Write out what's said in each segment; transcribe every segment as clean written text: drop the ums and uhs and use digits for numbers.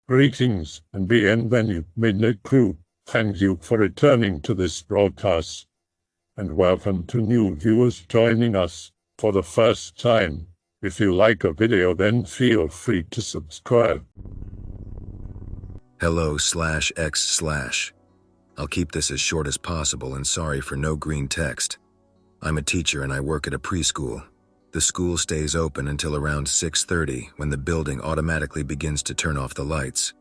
Greetings and bienvenue, Midnight Crew. Thank you for returning to this broadcast. And welcome to new viewers joining us for the first time. If you like a video, then feel free to subscribe. Hello/X/. I'll keep this as short as possible and sorry for no green text. I'm a teacher and I work at a preschool. The school stays open until around 6:30 when the building automatically begins to turn off the lights.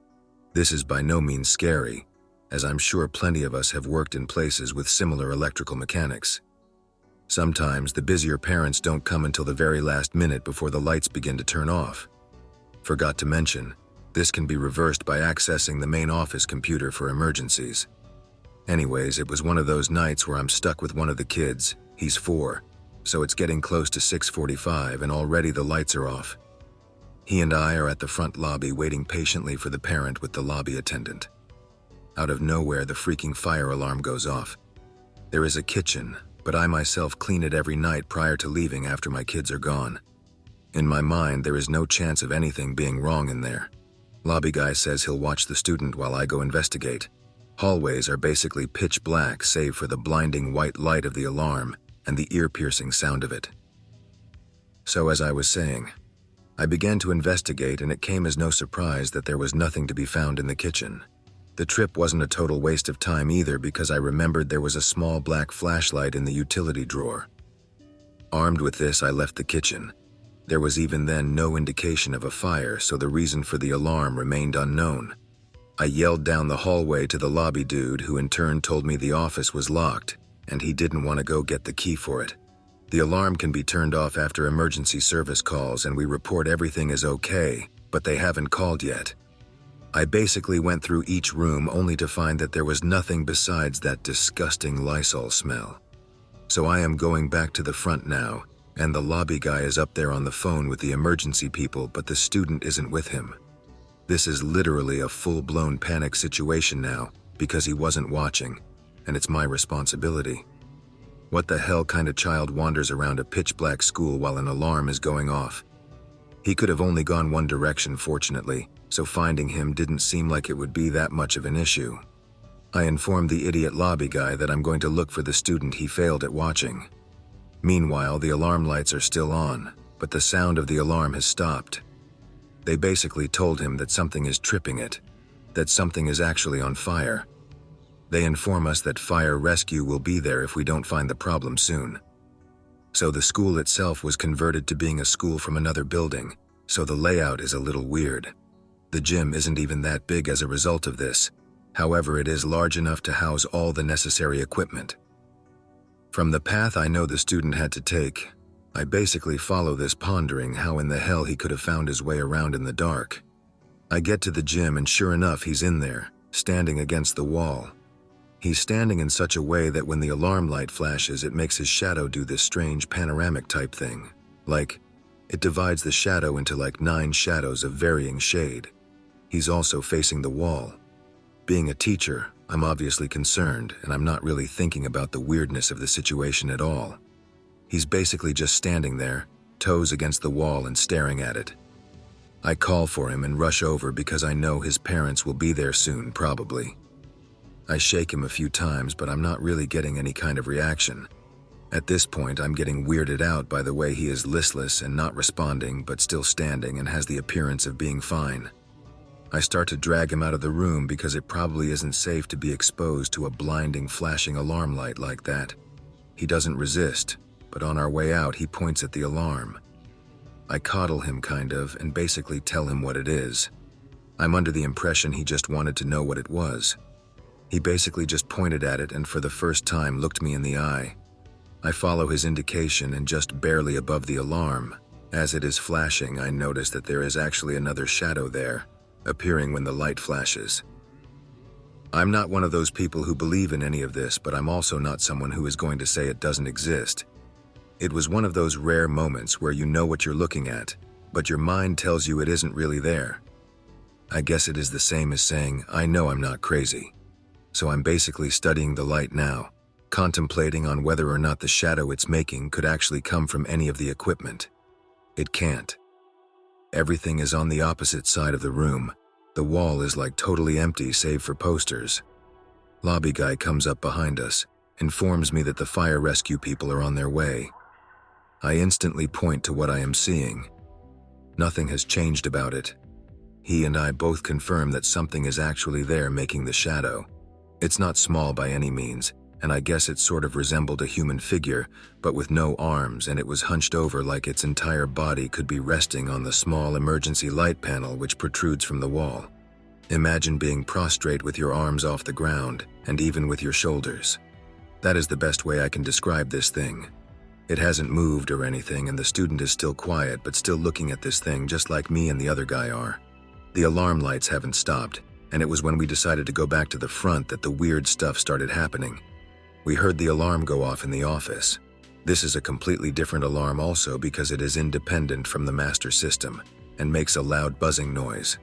This is by no means scary, as I'm sure plenty of us have worked in places with similar electrical mechanics. Sometimes the busier parents don't come until the very last minute before the lights begin to turn off. Forgot to mention, this can be reversed by accessing the main office computer for emergencies. Anyways, it was one of those nights where I'm stuck with one of the kids. He's 4. So it's getting close to 6:45 and already the lights are off. He and I are at the front lobby waiting patiently for the parent with the lobby attendant. Out of nowhere, the freaking fire alarm goes off. There is a kitchen, but I myself clean it every night prior to leaving after my kids are gone. In my mind, there is no chance of anything being wrong in there. Lobby guy says he'll watch the student while I go investigate. Hallways are basically pitch black save for the blinding white light of the alarm and the ear-piercing sound of it. So as I was saying, I began to investigate and it came as no surprise that there was nothing to be found in the kitchen. The trip wasn't a total waste of time either because I remembered there was a small black flashlight in the utility drawer. Armed with this, I left the kitchen. There was even then no indication of a fire, so the reason for the alarm remained unknown. I yelled down the hallway to the lobby dude, who in turn told me the office was locked and he didn't want to go get the key for it. The alarm can be turned off after emergency service calls and we report everything is okay, but they haven't called yet. I basically went through each room only to find that there was nothing besides that disgusting Lysol smell. So I am going back to the front now, and the lobby guy is up there on the phone with the emergency people, but the student isn't with him. This is literally a full-blown panic situation now because he wasn't watching, and it's my responsibility. What the hell kind of child wanders around a pitch-black school while an alarm is going off? He could have only gone one direction, fortunately, so finding him didn't seem like it would be that much of an issue. I informed the idiot lobby guy that I'm going to look for the student he failed at watching. Meanwhile, the alarm lights are still on, but the sound of the alarm has stopped. They basically told him that something is tripping it, that something is actually on fire. They inform us that fire rescue will be there if we don't find the problem soon. So the school itself was converted to being a school from another building, so the layout is a little weird. The gym isn't even that big as a result of this. However, it is large enough to house all the necessary equipment. From the path I know the student had to take, I basically follow this, pondering how in the hell he could have found his way around in the dark. I get to the gym and sure enough, he's in there, standing against the wall. He's standing in such a way that when the alarm light flashes, it makes his shadow do this strange panoramic type thing. Like, it divides the shadow into like 9 shadows of varying shade. He's also facing the wall. Being a teacher, I'm obviously concerned, and I'm not really thinking about the weirdness of the situation at all. He's basically just standing there, toes against the wall and staring at it. I call for him and rush over because I know his parents will be there soon, probably. I shake him a few times, but I'm not really getting any kind of reaction. At this point, I'm getting weirded out by the way he is listless and not responding, but still standing and has the appearance of being fine. I start to drag him out of the room because it probably isn't safe to be exposed to a blinding, flashing alarm light like that. He doesn't resist, but on our way out, he points at the alarm. I coddle him kind of and basically tell him what it is. I'm under the impression he just wanted to know what it was. He basically just pointed at it and for the first time looked me in the eye. I follow his indication and just barely above the alarm. As it is flashing, I notice that there is actually another shadow there, appearing when the light flashes. I'm not one of those people who believe in any of this, but I'm also not someone who is going to say it doesn't exist. It was one of those rare moments where you know what you're looking at, but your mind tells you it isn't really there. I guess it is the same as saying, I know I'm not crazy. So I'm basically studying the light now, contemplating on whether or not the shadow it's making could actually come from any of the equipment. It can't. Everything is on the opposite side of the room, The wall is like totally empty save for posters. Lobby guy comes up behind us, informs me that the fire rescue people are on their way. I instantly point to what I am seeing. Nothing has changed about it. He and I both confirm that something is actually there making the shadow. It's not small by any means, and I guess it sort of resembled a human figure, but with no arms, and it was hunched over like its entire body could be resting on the small emergency light panel which protrudes from the wall. Imagine being prostrate with your arms off the ground, and even with your shoulders. That is the best way I can describe this thing. It hasn't moved or anything, and the student is still quiet but still looking at this thing just like me and the other guy are. The alarm lights haven't stopped, and it was when we decided to go back to the front that the weird stuff started happening. We heard the alarm go off in the office. This is a completely different alarm also because it is independent from the master system and makes a loud buzzing noise.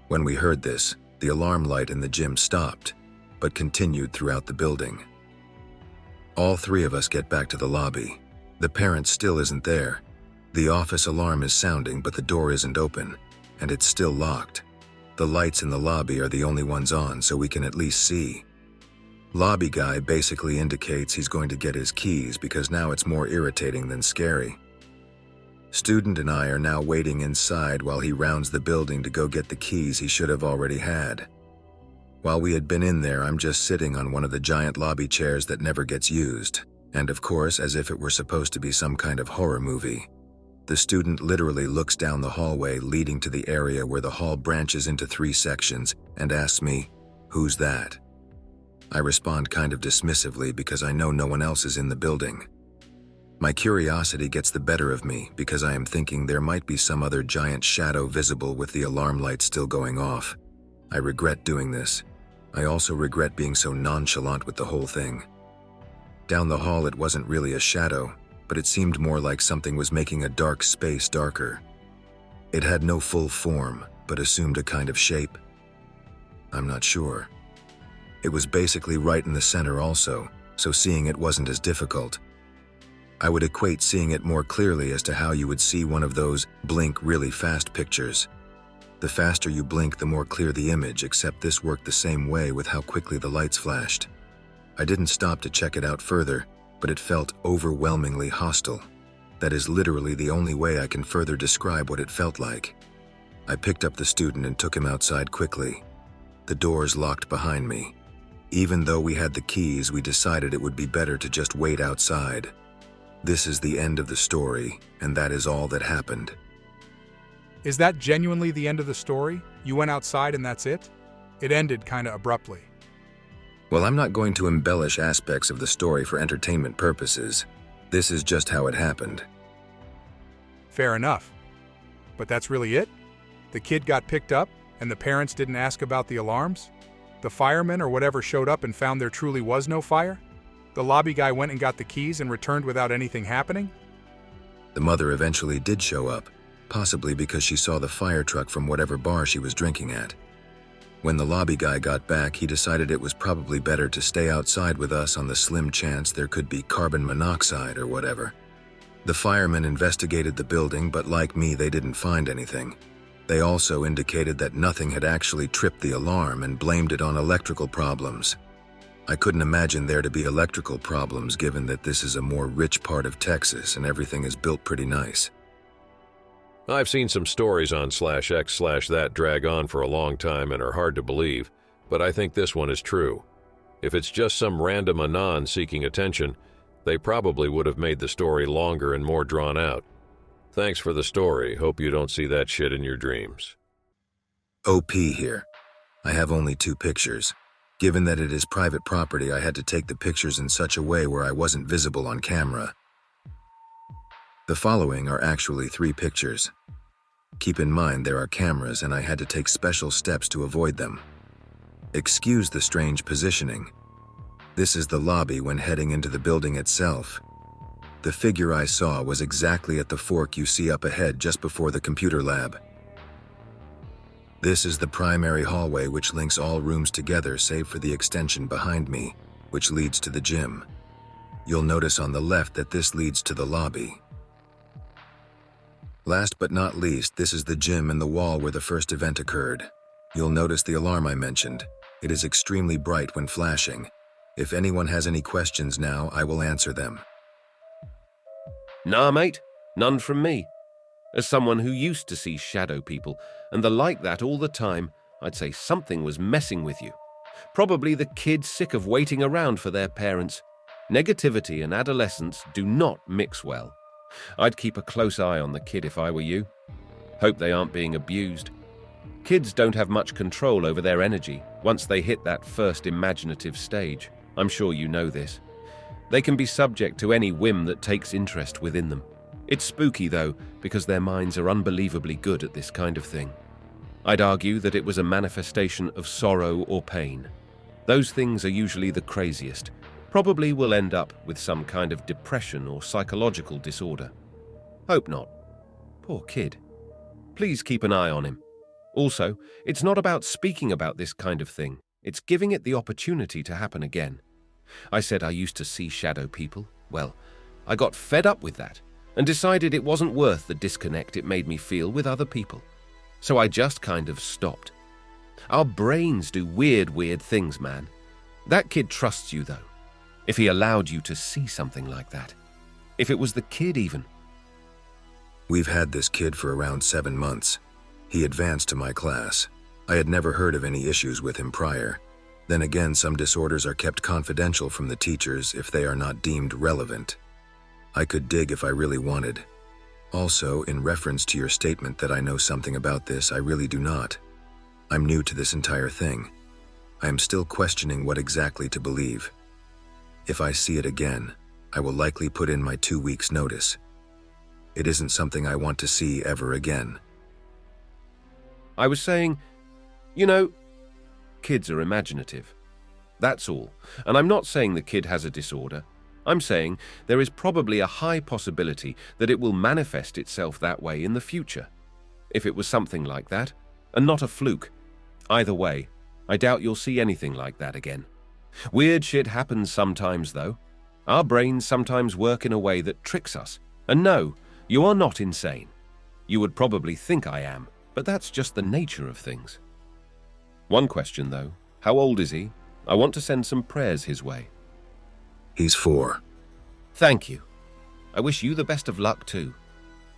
When we heard this, the alarm light in the gym stopped, but continued throughout the building. All three of us get back to the lobby. The parent still isn't there. The office alarm is sounding, but the door isn't open, and it's still locked. The lights in the lobby are the only ones on, so we can at least see. Lobby guy basically indicates he's going to get his keys because now it's more irritating than scary. Student and I are now waiting inside while he rounds the building to go get the keys he should have already had. While we had been in there, I'm just sitting on one of the giant lobby chairs that never gets used, and of course, as if it were supposed to be some kind of horror movie. The student literally looks down the hallway leading to the area where the hall branches into 3 sections and asks me, "Who's that?" I respond kind of dismissively because I know no one else is in the building. My curiosity gets the better of me because I am thinking there might be some other giant shadow visible with the alarm light still going off. I regret doing this. I also regret being so nonchalant with the whole thing. Down the hall it wasn't really a shadow, but it seemed more like something was making a dark space darker. It had no full form, but assumed a kind of shape. I'm not sure. It was basically right in the center also, so seeing it wasn't as difficult. I would equate seeing it more clearly as to how you would see one of those blink really fast pictures. The faster you blink, the more clear the image, except this worked the same way with how quickly the lights flashed. I didn't stop to check it out further, but it felt overwhelmingly hostile. That is literally the only way I can further describe what it felt like. I picked up the student and took him outside quickly. The doors locked behind me. Even though we had the keys, we decided it would be better to just wait outside. This is the end of the story, and that is all that happened. Is that genuinely the end of the story? You went outside and that's it? It ended kinda abruptly. Well, I'm not going to embellish aspects of the story for entertainment purposes. This is just how it happened. Fair enough. But that's really it? The kid got picked up, and the parents didn't ask about the alarms? The firemen or whatever showed up and found there truly was no fire? The lobby guy went and got the keys and returned without anything happening? The mother eventually did show up, possibly because she saw the fire truck from whatever bar she was drinking at. When the lobby guy got back, he decided it was probably better to stay outside with us on the slim chance there could be carbon monoxide or whatever. The firemen investigated the building, but like me, they didn't find anything. They also indicated that nothing had actually tripped the alarm and blamed it on electrical problems. I couldn't imagine there to be electrical problems given that this is a more rich part of Texas and everything is built pretty nice. I've seen some stories on /x/that drag on for a long time and are hard to believe, but I think this one is true. If it's just some random anon seeking attention, they probably would have made the story longer and more drawn out. Thanks for the story. Hope you don't see that shit in your dreams. OP here. I have only 2 pictures. Given that it is private property, I had to take the pictures in such a way where I wasn't visible on camera. The following are actually 3 pictures. Keep in mind there are cameras and I had to take special steps to avoid them. Excuse the strange positioning. This is the lobby when heading into the building itself. The figure I saw was exactly at the fork you see up ahead just before the computer lab. This is the primary hallway which links all rooms together save for the extension behind me, which leads to the gym. You'll notice on the left that this leads to the lobby. Last but not least, this is the gym and the wall where the first event occurred. You'll notice the alarm I mentioned. It is extremely bright when flashing. If anyone has any questions now, I will answer them. Nah, mate, none from me. As someone who used to see shadow people, and they're like that all the time, I'd say something was messing with you. Probably the kid sick of waiting around for their parents. Negativity and adolescence do not mix well. I'd keep a close eye on the kid if I were you. Hope they aren't being abused. Kids don't have much control over their energy once they hit that first imaginative stage. I'm sure you know this. They can be subject to any whim that takes interest within them. It's spooky, though, because their minds are unbelievably good at this kind of thing. I'd argue that it was a manifestation of sorrow or pain. Those things are usually the craziest. Probably will end up with some kind of depression or psychological disorder. Hope not. Poor kid. Please keep an eye on him. Also, it's not about speaking about this kind of thing. It's giving it the opportunity to happen again. I said I used to see shadow people. Well, I got fed up with that and decided it wasn't worth the disconnect it made me feel with other people. So I just kind of stopped. Our brains do weird things, man. That kid trusts you, though. If he allowed you to see something like that. If it was the kid, even. We've had this kid for around 7 months. He advanced to my class. I had never heard of any issues with him prior. Then again, some disorders are kept confidential from the teachers if they are not deemed relevant. I could dig if I really wanted. Also, in reference to your statement that I know something about this, I really do not. I'm new to this entire thing. I am still questioning what exactly to believe. If I see it again, I will likely put in my 2 weeks' notice. It isn't something I want to see ever again. I was saying, you know, kids are imaginative. That's all. And I'm not saying the kid has a disorder. I'm saying there is probably a high possibility that it will manifest itself that way in the future. If it was something like that, and not a fluke. Either way, I doubt you'll see anything like that again. Weird shit happens sometimes, though. Our brains sometimes work in a way that tricks us. And no, you are not insane. You would probably think I am, but that's just the nature of things. One question, though. How old is he? I want to send some prayers his way. He's 4. Thank you. I wish you the best of luck, too.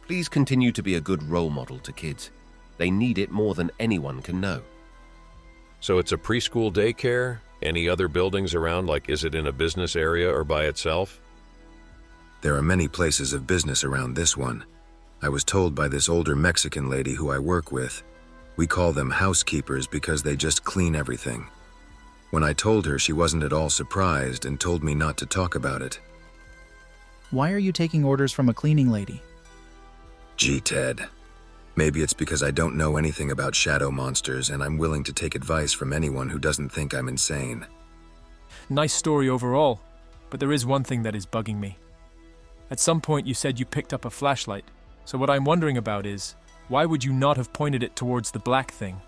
Please continue to be a good role model to kids. They need it more than anyone can know. So it's a preschool daycare? Any other buildings around, like is it in a business area or by itself? There are many places of business around this one. I was told by this older Mexican lady who I work with. We call them housekeepers because they just clean everything. When I told her, she wasn't at all surprised and told me not to talk about it. Why are you taking orders from a cleaning lady? Gee, Ted. Maybe it's because I don't know anything about shadow monsters and I'm willing to take advice from anyone who doesn't think I'm insane. Nice story overall, but there is one thing that is bugging me. At some point you said you picked up a flashlight, so what I'm wondering about is, why would you not have pointed it towards the black thing?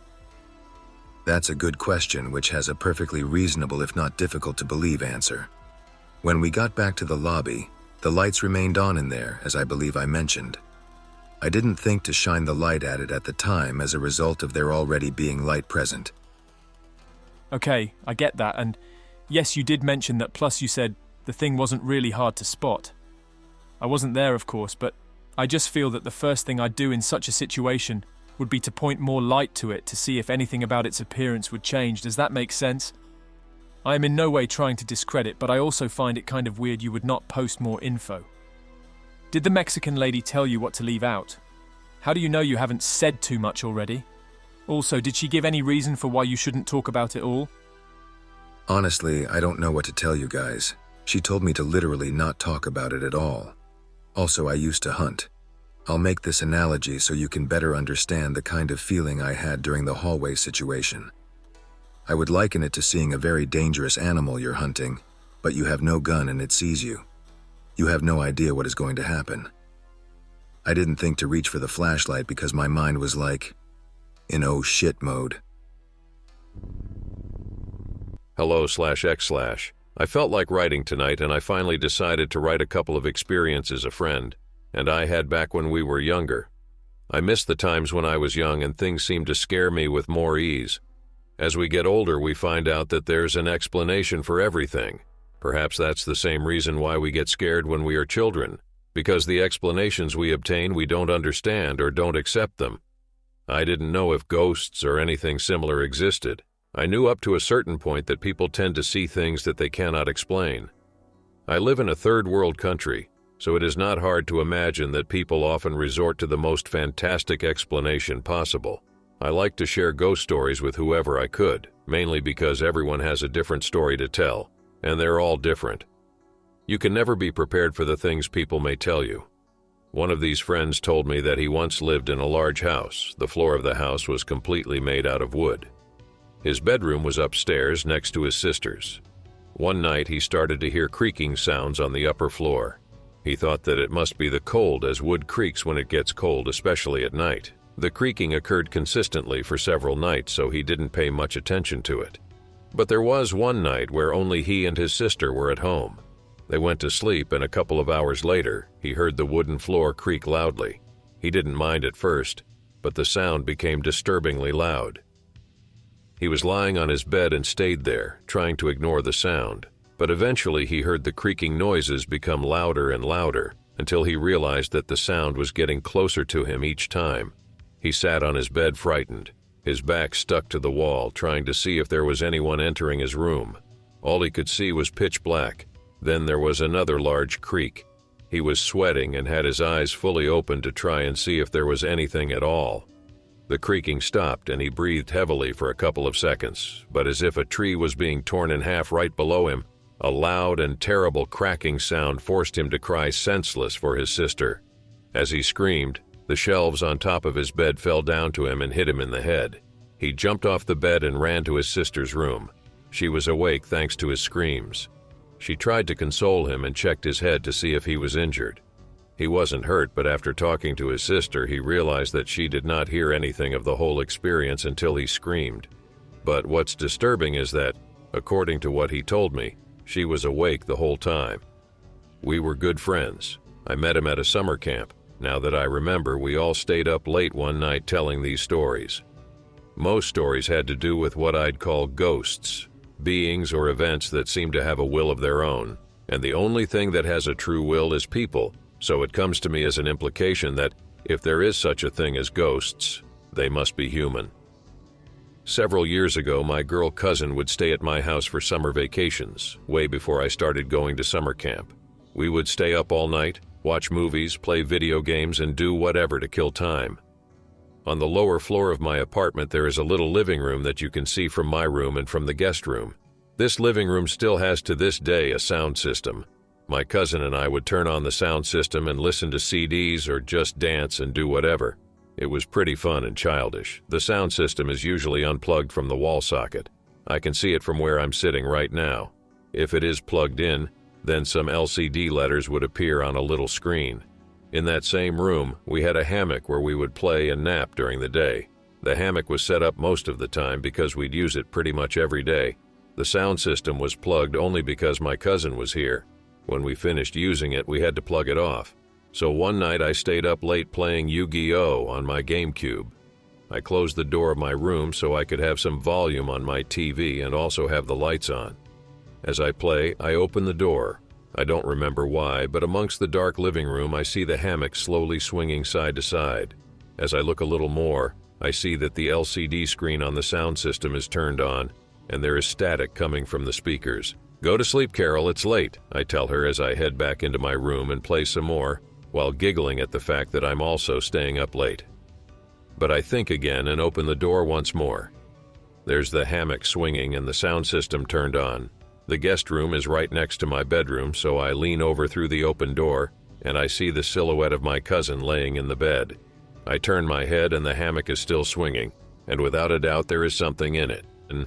That's a good question which has a perfectly reasonable if not difficult to believe answer. When we got back to the lobby, the lights remained on in there, as I believe I mentioned. I didn't think to shine the light at it at the time as a result of there already being light present. Okay, I get that, and yes, you did mention that, plus you said the thing wasn't really hard to spot. I wasn't there, of course, but I just feel that the first thing I'd do in such a situation would be to point more light to it to see if anything about its appearance would change. Does that make sense? I am in no way trying to discredit, but I also find it kind of weird you would not post more info. Did the Mexican lady tell you what to leave out? How do you know you haven't said too much already? Also, did she give any reason for why you shouldn't talk about it all? Honestly, I don't know what to tell you guys. She told me to literally not talk about it at all. Also, I used to hunt. I'll make this analogy so you can better understand the kind of feeling I had during the hallway situation. I would liken it to seeing a very dangerous animal you're hunting, but you have no gun and it sees you. You have no idea what is going to happen. I didn't think to reach for the flashlight because my mind was like, in oh shit mode. Hello/X/. I felt like writing tonight and I finally decided to write a couple of experiences a friend and I had back when we were younger. I miss the times when I was young and things seemed to scare me with more ease. As we get older, we find out that there's an explanation for everything. Perhaps that's the same reason why we get scared when we are children, because the explanations we obtain we don't understand or don't accept them. I didn't know if ghosts or anything similar existed. I knew up to a certain point that people tend to see things that they cannot explain. I live in a third world country, so it is not hard to imagine that people often resort to the most fantastic explanation possible. I like to share ghost stories with whoever I could, mainly because everyone has a different story to tell, and they're all different. You can never be prepared for the things people may tell you. One of these friends told me that he once lived in a large house. The floor of the house was completely made out of wood. His bedroom was upstairs next to his sister's. One night he started to hear creaking sounds on the upper floor. He thought that it must be the cold, as wood creaks when it gets cold, especially at night. The creaking occurred consistently for several nights, so he didn't pay much attention to it. But there was one night where only he and his sister were at home. They went to sleep, and a couple of hours later, he heard the wooden floor creak loudly. He didn't mind at first, but the sound became disturbingly loud. He was lying on his bed and stayed there, trying to ignore the sound. But eventually he heard the creaking noises become louder and louder, until he realized that the sound was getting closer to him each time. He sat on his bed frightened, his back stuck to the wall, trying to see if there was anyone entering his room. All he could see was pitch black. Then there was another large creak. He was sweating and had his eyes fully open to try and see if there was anything at all. The creaking stopped and he breathed heavily for a couple of seconds, but as if a tree was being torn in half right below him, a loud and terrible cracking sound forced him to cry senseless for his sister. As he screamed, the shelves on top of his bed fell down to him and hit him in the head. He jumped off the bed and ran to his sister's room. She was awake thanks to his screams. She tried to console him and checked his head to see if he was injured. He wasn't hurt, but after talking to his sister, he realized that she did not hear anything of the whole experience until he screamed. But what's disturbing is that, according to what he told me, she was awake the whole time. We were good friends. I met him at a summer camp. Now that I remember, we all stayed up late one night telling these stories. Most stories had to do with what I'd call ghosts, beings or events that seem to have a will of their own, and the only thing that has a true will is people, so it comes to me as an implication that if there is such a thing as ghosts, they must be human. Several years ago, my girl cousin would stay at my house for summer vacations, way before I started going to summer camp. We would stay up all night, watch movies, play video games, and do whatever to kill time. On the lower floor of my apartment, there is a little living room that you can see from my room and from the guest room. This living room still has to this day a sound system. My cousin and I would turn on the sound system and listen to CDs or just dance and do whatever. It was pretty fun and childish. The sound system is usually unplugged from the wall socket. I can see it from where I'm sitting right now. If it is plugged in, then some LCD letters would appear on a little screen. In that same room, we had a hammock where we would play and nap during the day. The hammock was set up most of the time because we'd use it pretty much every day. The sound system was plugged only because my cousin was here. When we finished using it, we had to plug it off. So one night I stayed up late playing Yu-Gi-Oh! On my GameCube. I closed the door of my room so I could have some volume on my TV and also have the lights on. As I play, I open the door. I don't remember why, but amongst the dark living room I see the hammock slowly swinging side to side. As I look a little more, I see that the LCD screen on the sound system is turned on, and there is static coming from the speakers. "Go to sleep, Carol, it's late," I tell her as I head back into my room and play some more, while giggling at the fact that I'm also staying up late. But I think again and open the door once more. There's the hammock swinging and the sound system turned on. The guest room is right next to my bedroom, so I lean over through the open door, and I see the silhouette of my cousin laying in the bed. I turn my head and the hammock is still swinging, and without a doubt there is something in it. And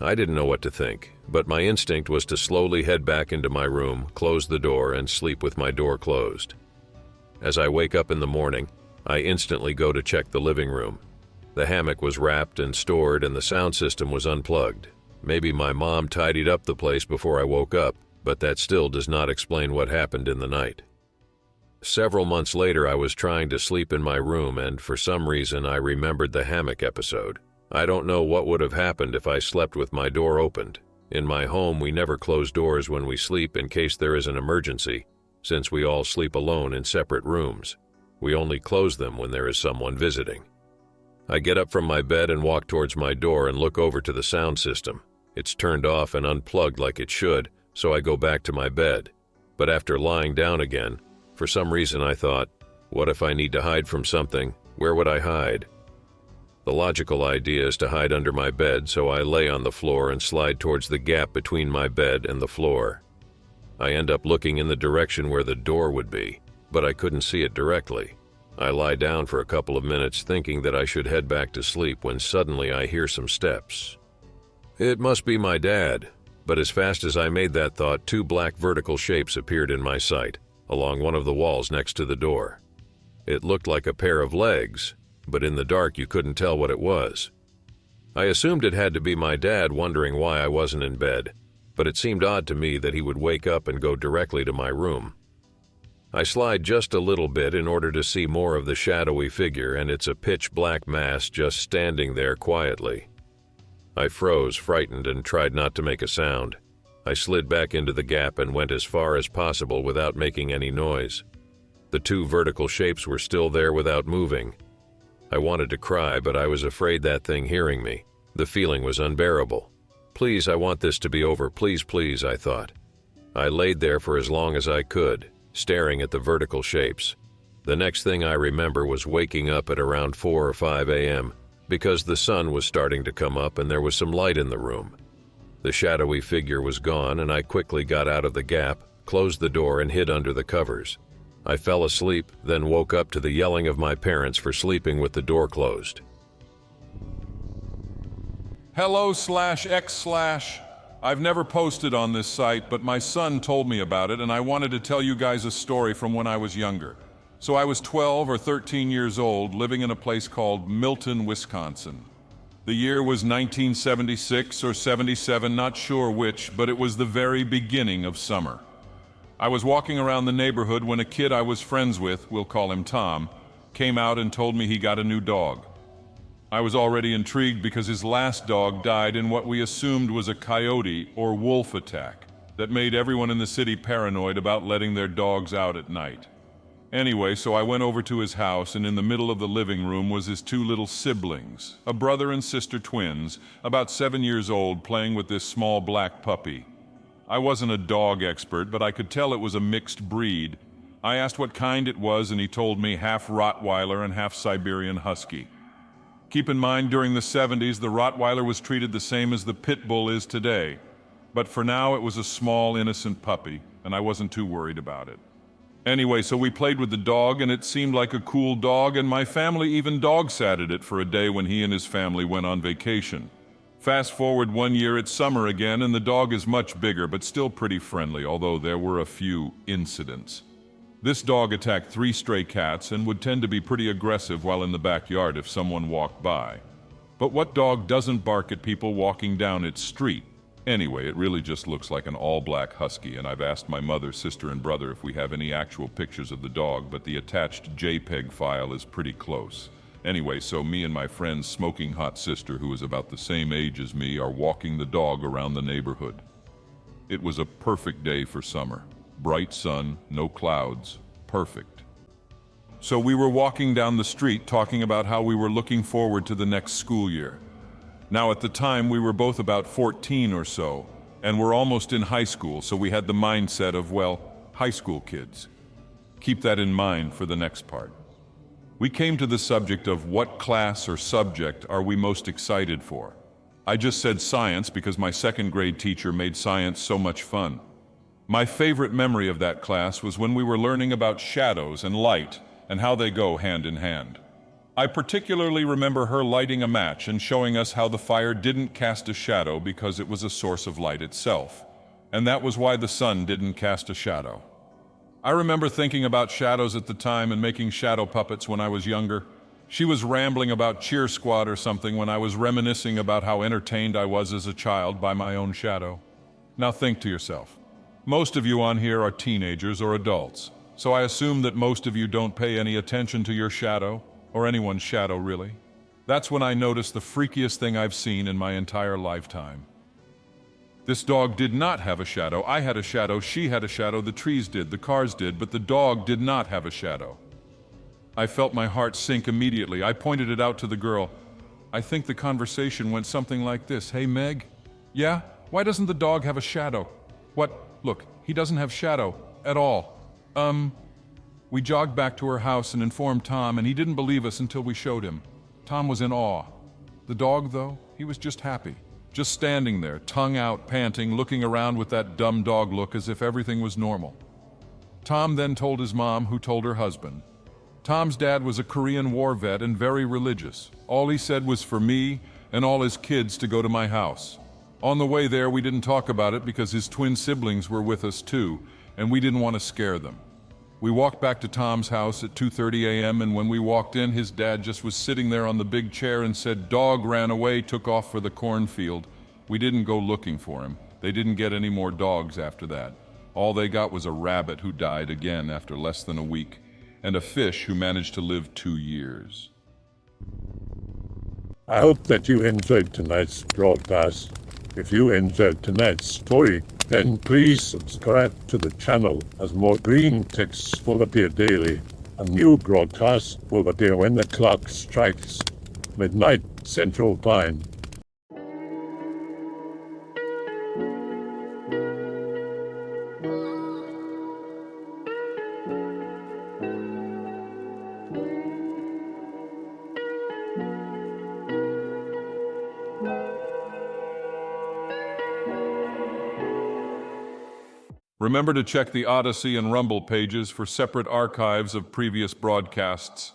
I didn't know what to think, but my instinct was to slowly head back into my room, close the door, and sleep with my door closed. As I wake up in the morning, I instantly go to check the living room. The hammock was wrapped and stored and the sound system was unplugged. Maybe my mom tidied up the place before I woke up, but that still does not explain what happened in the night. Several months later, I was trying to sleep in my room, and for some reason I remembered the hammock episode. I don't know what would have happened if I slept with my door opened. In my home, we never close doors when we sleep in case there is an emergency, since we all sleep alone in separate rooms. We only close them when there is someone visiting. I get up from my bed and walk towards my door and look over to the sound system. It's turned off and unplugged like it should, so I go back to my bed. But after lying down again, for some reason I thought, what if I need to hide from something? Where would I hide? The logical idea is to hide under my bed, so I lay on the floor and slide towards the gap between my bed and the floor. I end up looking in the direction where the door would be, but I couldn't see it directly. I lie down for a couple of minutes thinking that I should head back to sleep when suddenly I hear some steps. It must be my dad, but as fast as I made that thought, two black vertical shapes appeared in my sight, along one of the walls next to the door. It looked like a pair of legs, but in the dark you couldn't tell what it was. I assumed it had to be my dad, wondering why I wasn't in bed, but it seemed odd to me that he would wake up and go directly to my room. I slide just a little bit in order to see more of the shadowy figure, and it's a pitch black mass just standing there quietly. I froze, frightened, and tried not to make a sound. I slid back into the gap and went as far as possible without making any noise. The two vertical shapes were still there without moving. I wanted to cry, but I was afraid that thing hearing me. The feeling was unbearable. Please, I want this to be over. Please, please, I thought. I laid there for as long as I could, staring at the vertical shapes. The next thing I remember was waking up at around 4 or 5 a.m. because the sun was starting to come up and there was some light in the room. The shadowy figure was gone, and I quickly got out of the gap, closed the door, and hid under the covers. I fell asleep, then woke up to the yelling of my parents for sleeping with the door closed. Hello/X/. I've never posted on this site, but my son told me about it, and I wanted to tell you guys a story from when I was younger. So I was 12 or 13 years old, living in a place called Milton, Wisconsin. The year was 1976 or 77, not sure which, but it was the very beginning of summer. I was walking around the neighborhood when a kid I was friends with, we'll call him Tom, came out and told me he got a new dog. I was already intrigued because his last dog died in what we assumed was a coyote or wolf attack that made everyone in the city paranoid about letting their dogs out at night. Anyway, so I went over to his house, and in the middle of the living room was his two little siblings, a brother and sister twins, about 7 years old, playing with this small black puppy. I wasn't a dog expert, but I could tell it was a mixed breed. I asked what kind it was, and he told me half Rottweiler and half Siberian Husky. Keep in mind, during the 70s, the Rottweiler was treated the same as the pit bull is today. But for now, it was a small, innocent puppy, and I wasn't too worried about it. Anyway, so we played with the dog, and it seemed like a cool dog, and my family even dog-satted it for a day when he and his family went on vacation. Fast forward 1 year, it's summer again, and the dog is much bigger, but still pretty friendly, although there were a few incidents. This dog attacked 3 stray cats and would tend to be pretty aggressive while in the backyard if someone walked by. But what dog doesn't bark at people walking down its street? Anyway, it really just looks like an all-black husky, and I've asked my mother, sister, and brother if we have any actual pictures of the dog, but the attached JPEG file is pretty close. Anyway, so me and my friend's smoking hot sister, who is about the same age as me, are walking the dog around the neighborhood. It was a perfect day for summer. Bright sun, no clouds, perfect. So we were walking down the street talking about how we were looking forward to the next school year. Now, at the time, we were both about 14 or so, and we're almost in high school, so we had the mindset of, well, high school kids. Keep that in mind for the next part. We came to the subject of what class or subject are we most excited for. I just said science because my second grade teacher made science so much fun. My favorite memory of that class was when we were learning about shadows and light and how they go hand in hand. I particularly remember her lighting a match and showing us how the fire didn't cast a shadow because it was a source of light itself, and that was why the sun didn't cast a shadow. I remember thinking about shadows at the time and making shadow puppets when I was younger. She was rambling about Cheer Squad or something when I was reminiscing about how entertained I was as a child by my own shadow. Now think to yourself. Most of you on here are teenagers or adults. So I assume that most of you don't pay any attention to your shadow, or anyone's shadow really. That's when I noticed the freakiest thing I've seen in my entire lifetime. This dog did not have a shadow. I had a shadow, she had a shadow, the trees did, the cars did, but the dog did not have a shadow. I felt my heart sink immediately. I pointed it out to the girl. I think the conversation went something like this. Hey, Meg? Yeah? Why doesn't the dog have a shadow? What? Look, he doesn't have shadow at all. We jogged back to her house and informed Tom, and he didn't believe us until we showed him. Tom was in awe. The dog, though, he was just happy. Just standing there, tongue out, panting, looking around with that dumb dog look as if everything was normal. Tom then told his mom, who told her husband. Tom's dad was a Korean War vet and very religious. All he said was for me and all his kids to go to my house. On the way there, we didn't talk about it because his twin siblings were with us too, and we didn't want to scare them. We walked back to Tom's house at 2:30 a.m., and when we walked in, his dad just was sitting there on the big chair and said, "Dog ran away, took off for the cornfield." We didn't go looking for him. They didn't get any more dogs after that. All they got was a rabbit who died again after less than a week, and a fish who managed to live 2 years. I hope that you enjoyed tonight's broadcast. If you enjoyed tonight's story, then please subscribe to the channel, as more green texts will appear daily. A new broadcast will appear when the clock strikes midnight Central Time. Remember to check the Odyssey and Rumble pages for separate archives of previous broadcasts.